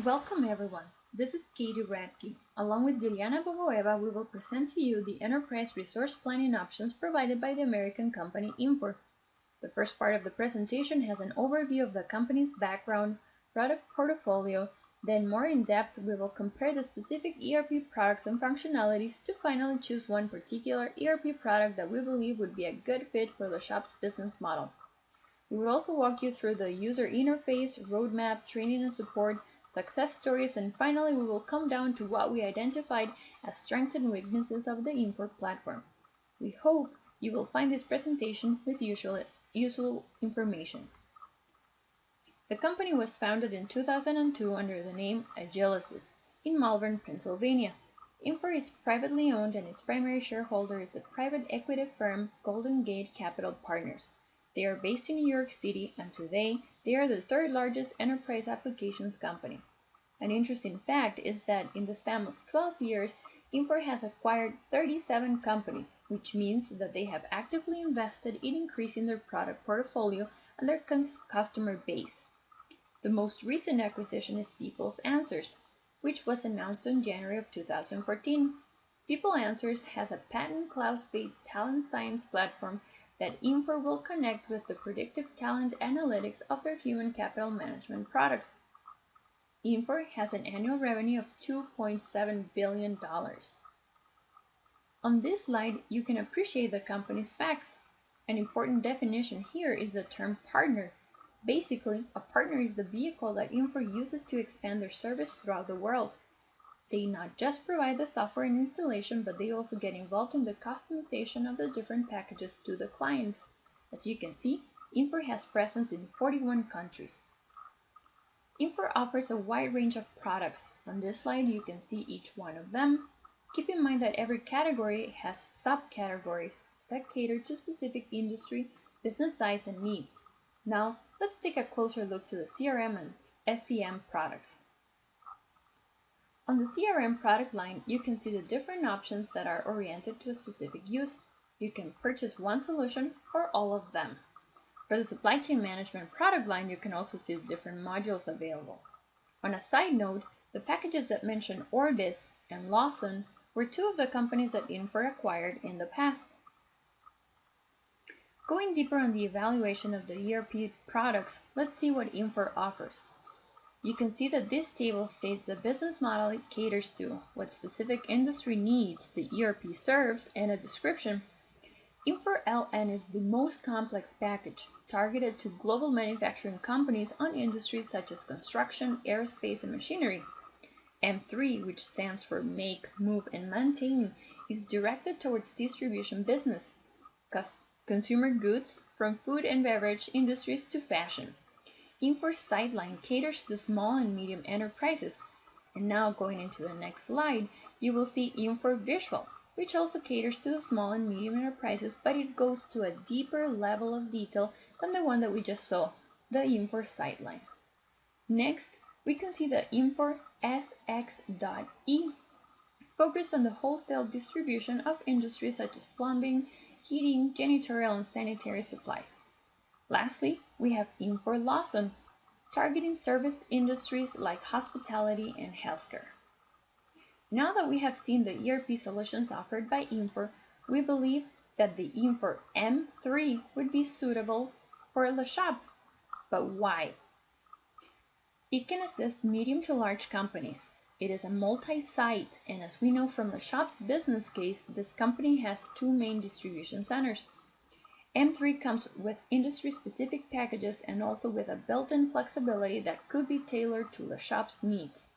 Welcome everyone. This is KRadtke. Along with Liliana Bogoeva, we will present to you the enterprise resource planning options provided by the American company Infor. The first part of the presentation has an overview of the company's background, product portfolio, then more in depth we will compare the specific ERP products and functionalities to finally choose one particular ERP product that we believe would be a good fit for the shop's business model. We will also walk you through the user interface, roadmap, training and support, success stories, and finally we will come down to what we identified as strengths and weaknesses of the Infor platform. We hope you will find this presentation with useful information. The company was founded in 2002 under the name Agilicis in Malvern, Pennsylvania. Infor is privately owned and its primary shareholder is the private equity firm Golden Gate Capital Partners. They are based in New York City, and today they are the third largest enterprise applications company. An interesting fact is that in the span of 12 years, Infor has acquired 37 companies, which means that they have actively invested in increasing their product portfolio and their customer base. The most recent acquisition is People's Answers, which was announced in January of 2014. People Answers has a patent cloud-based talent science platform that Infor will connect with the predictive talent analytics of their human capital management products. Infor has an annual revenue of $2.7 billion. On this slide, you can appreciate the company's facts. An important definition here is the term partner. Basically, a partner is the vehicle that Infor uses to expand their service throughout the world. They not just provide the software and installation, but they also get involved in the customization of the different packages to the clients. As you can see, Infor has presence in 41 countries. Infor offers a wide range of products. On this slide, you can see each one of them. Keep in mind that every category has subcategories that cater to specific industry, business size, and needs. Now, let's take a closer look to the CRM and SCM products. On the CRM product line, you can see the different options that are oriented to a specific use. You can purchase one solution or all of them. For the supply chain management product line, you can also see the different modules available. On a side note, the packages that mention Orbis and Lawson were two of the companies that Infor acquired in the past. Going deeper on the evaluation of the ERP products, let's see what Infor offers. You can see that this table states the business model it caters to, what specific industry needs the ERP serves, and a description. Infor LN is the most complex package, targeted to global manufacturing companies on industries such as construction, aerospace, and machinery. M3, which stands for Make, Move, and Maintain, is directed towards distribution business, consumer goods, from food and beverage industries to fashion. Infor's Sideline caters to small and medium enterprises. And now going into the next slide, you will see Infor Visual, which also caters to the small and medium enterprises, but it goes to a deeper level of detail than the one that we just saw, the Infor Sideline. Next, we can see the Infor SX.E, focused on the wholesale distribution of industries such as plumbing, heating, janitorial, and sanitary supplies. Lastly, we have Infor Lawson, targeting service industries like hospitality and healthcare. Now that we have seen the ERP solutions offered by Infor, we believe that the Infor M3 would be suitable for the shop. But why? It can assist medium to large companies. It is a multi-site, and as we know from the shop's business case, this company has two main distribution centers. M3 comes with industry-specific packages and also with a built-in flexibility that could be tailored to the shop's needs.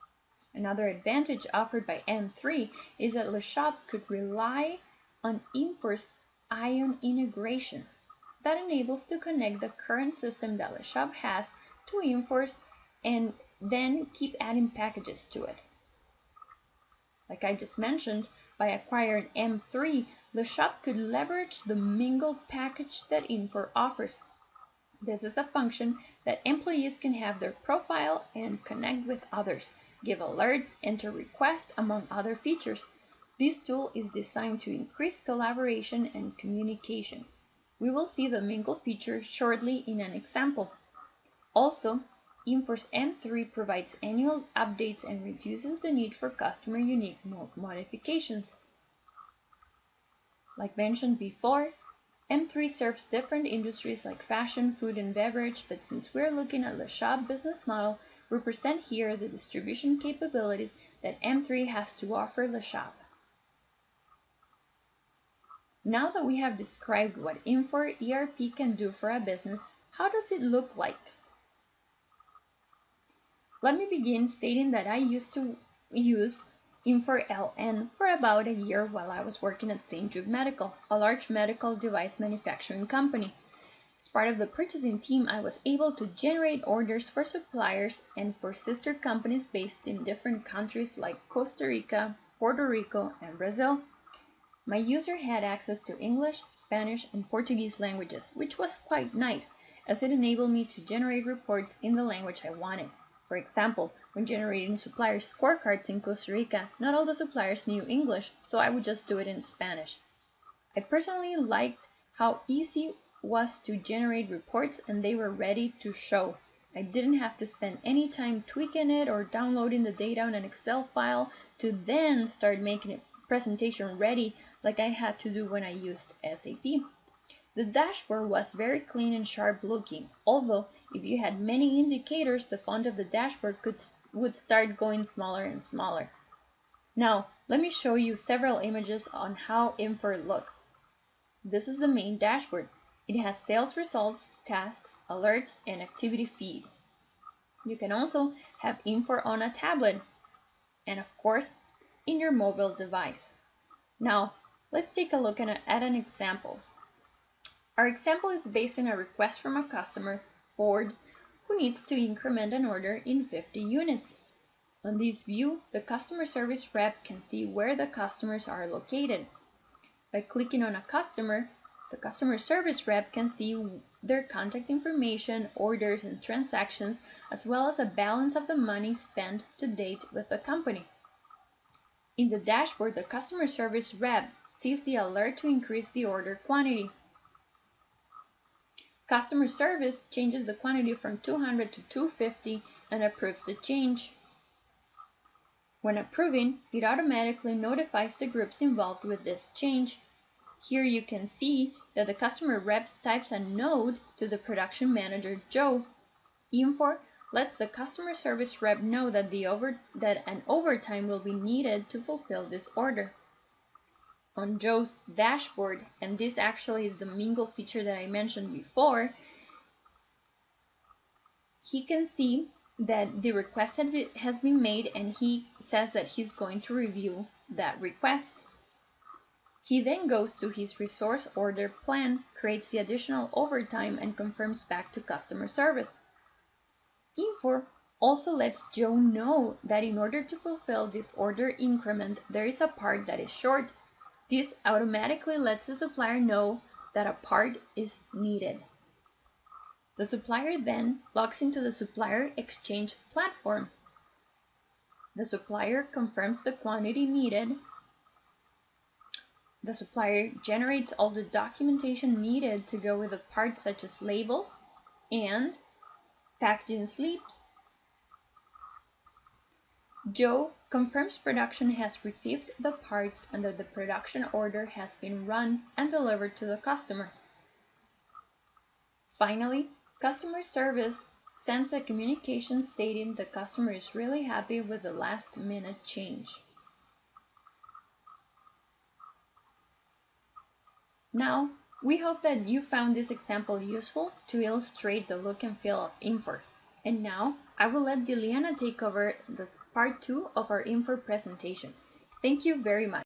Another advantage offered by M3 is that the shop could rely on Infor's Ion integration that enables to connect the current system that the shop has to Infor's and then keep adding packages to it. Like I just mentioned, by acquiring M3, the shop could leverage the mingled package that Infor offers. This is a function that employees can have their profile and connect with others, give alerts, enter requests, among other features. This tool is designed to increase collaboration and communication. We will see the mingle feature shortly in an example. Also, Infor's M3 provides annual updates and reduces the need for customer unique modifications. Like mentioned before, M3 serves different industries like fashion, food, and beverage, but since we're looking at Le Shop business model, we present here the distribution capabilities that M3 has to offer Le Shop. Now that we have described what Infor ERP can do for a business, how does it look like? Let me begin stating that I used to use Infor LN for about a year while I was working at St. Jude Medical, a large medical device manufacturing company. As part of the purchasing team, I was able to generate orders for suppliers and for sister companies based in different countries like Costa Rica, Puerto Rico, and Brazil. My user had access to English, Spanish, and Portuguese languages, which was quite nice, as it enabled me to generate reports in the language I wanted. For example, when generating supplier scorecards in Costa Rica, not all the suppliers knew English, so I would just do it in Spanish. I personally liked how easy it was to generate reports and they were ready to show. I didn't have to spend any time tweaking it or downloading the data on an Excel file to then start making it presentation ready like I had to do when I used SAP. The dashboard was very clean and sharp looking, although if you had many indicators, the font of the dashboard would start going smaller and smaller. Now, let me show you several images on how Infor looks. This is the main dashboard. It has sales results, tasks, alerts, and activity feed. You can also have Infor on a tablet, and of course, in your mobile device. Now, let's take a look at an example. Our example is based on a request from a customer, Ford, who needs to increment an order in 50 units. On this view, the customer service rep can see where the customers are located. By clicking on a customer, the customer service rep can see their contact information, orders, and transactions, as well as a balance of the money spent to date with the company. In the dashboard, the customer service rep sees the alert to increase the order quantity. Customer service changes the quantity from 200 to 250 and approves the change. When approving, it automatically notifies the groups involved with this change. Here you can see that the customer rep types a note to the production manager, Joe. Infor lets the customer service rep know that an overtime will be needed to fulfill this order. On Joe's dashboard, and this actually is the mingle feature that I mentioned before, he can see that the request has been made and he says that he's going to review that request. He then goes to his resource order plan, creates the additional overtime, and confirms back to customer service. Infor also lets Joe know that in order to fulfill this order increment, there is a part that is short. This automatically lets the supplier know that a part is needed. The supplier then logs into the supplier exchange platform. The supplier confirms the quantity needed. The supplier generates all the documentation needed to go with the parts such as labels and packaging slips. Joe confirms production has received the parts and that the production order has been run and delivered to the customer. Finally, customer service sends a communication stating the customer is really happy with the last-minute change. Now, we hope that you found this example useful to illustrate the look and feel of Infor. And now, I will let Diliana take over this part 2 of our Infor presentation. Thank you very much.